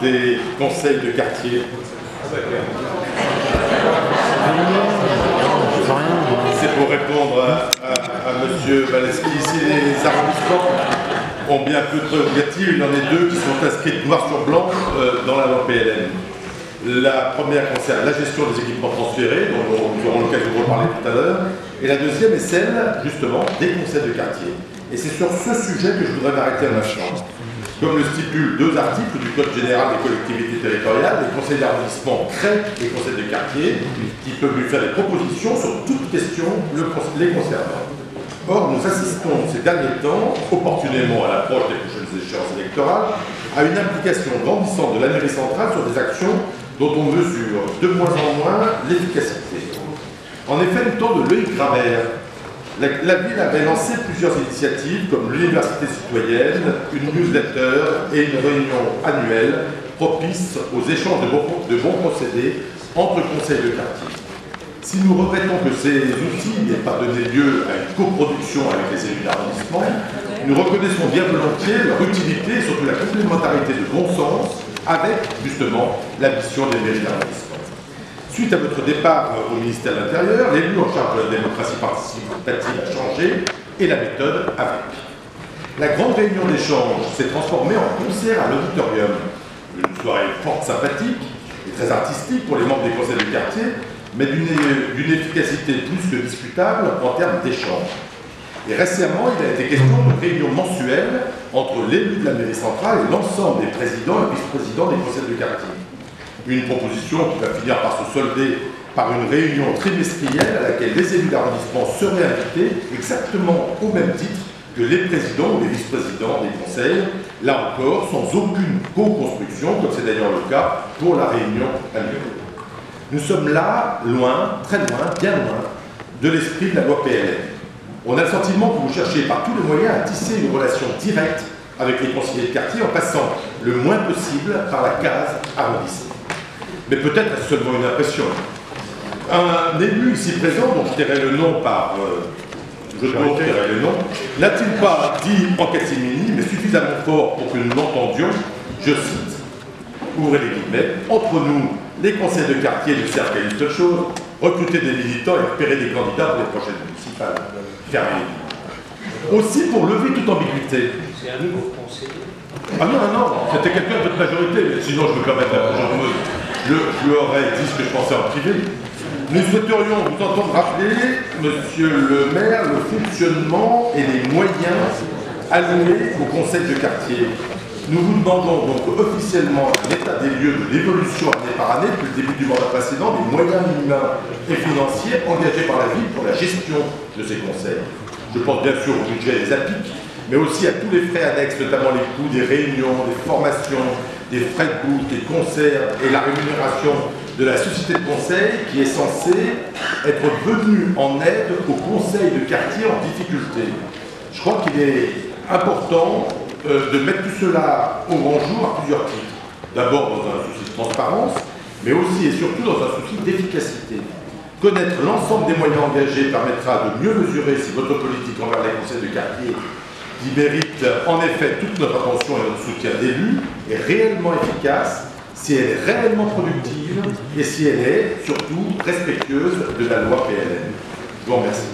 Des conseils de quartier. C'est pour répondre à M. Valeski. Ici, les arrondissements ont bien peu de prérogatives. Il y en a deux qui sont inscrites noir sur blanc dans la loi PLN. La première concerne la gestion des équipements transférés, dont nous aurons l'occasion de reparler tout à l'heure. Et la deuxième est celle, justement, des conseils de quartier. Et c'est sur ce sujet que je voudrais m'arrêter un instant. Comme le stipulent deux articles du Code général des collectivités territoriales, les conseils d'arrondissement créent les conseils de quartier qui peuvent lui faire des propositions sur toute question les concernant. Or, nous assistons ces derniers temps, opportunément à l'approche des prochaines échéances électorales, à une implication grandissante de la mairie centrale sur des actions dont on mesure de moins en moins l'efficacité. En effet, le temps de Loïc Gravert, la ville avait lancé plusieurs initiatives comme l'université citoyenne, une newsletter et une réunion annuelle propice aux échanges de bons procédés entre conseils de quartier. Si nous regrettons que ces outils n'aient pas donné lieu à une coproduction avec les élus d'arrondissement, nous reconnaissons bien volontiers leur utilité et surtout la complémentarité de bon sens avec, justement, la mission des mairies d'arrondissement. Suite à votre départ au ministère de l'Intérieur, l'élu en charge de la démocratie participative a changé et la méthode avec. La grande réunion d'échange s'est transformée en concert à l'auditorium. Une soirée forte, sympathique et très artistique pour les membres des conseils de quartier, mais d'une efficacité plus que discutable en termes d'échange. Et récemment, il a été question de réunions mensuelles entre l'élu de la mairie centrale et l'ensemble des présidents et vice-présidents des conseils de quartier. Une proposition qui va finir par se solder par une réunion trimestrielle à laquelle les élus d'arrondissement seraient invités exactement au même titre que les présidents ou les vice-présidents des conseils, là encore sans aucune co-construction, comme c'est d'ailleurs le cas pour la réunion annuelle. Nous sommes là, loin, très loin, bien loin, de l'esprit de la loi PLN. On a le sentiment que vous cherchez par tous les moyens à tisser une relation directe avec les conseillers de quartier en passant le moins possible par la case arrondissement. Mais peut-être est-ce seulement une impression. Un élu ici présent, dont je tairai le nom n'a-t-il pas dit en catimini, mais suffisamment fort pour que nous l'entendions, je cite, ouvrez les guillemets, entre nous, les conseils de quartier ne servent qu'à une seule chose, recruter des militants et repérer des candidats pour les prochaines municipales. Fermez les guillemets. Aussi pour lever toute ambiguïté. C'est un nouveau conseiller. Ah non, c'était quelqu'un de votre majorité, mais sinon je me permets je lui aurais dit ce que je pensais en privé. Nous souhaiterions vous entendre rappeler, monsieur le maire, le fonctionnement et les moyens alloués au conseil de quartier. Nous vous demandons donc officiellement un état des lieux de l'évolution année par année, depuis le début du mandat précédent, des moyens minimums et financiers engagés par la ville pour la gestion de ces conseils. Je pense bien sûr au budget des APIC, mais aussi à tous les frais annexes, notamment les coûts des réunions, des formations, des frais de bourse, des concerts et la rémunération de la société de conseil qui est censée être venue en aide aux conseils de quartier en difficulté. Je crois qu'il est important de mettre tout cela au grand jour à plusieurs titres. D'abord dans un souci de transparence, mais aussi et surtout dans un souci d'efficacité. Connaître l'ensemble des moyens engagés permettra de mieux mesurer si votre politique envers les conseils de quartier, qui mérite en effet toute notre attention et notre soutien d'élus, est réellement efficace, si elle est réellement productive et si elle est surtout respectueuse de la loi PLN. Je vous remercie.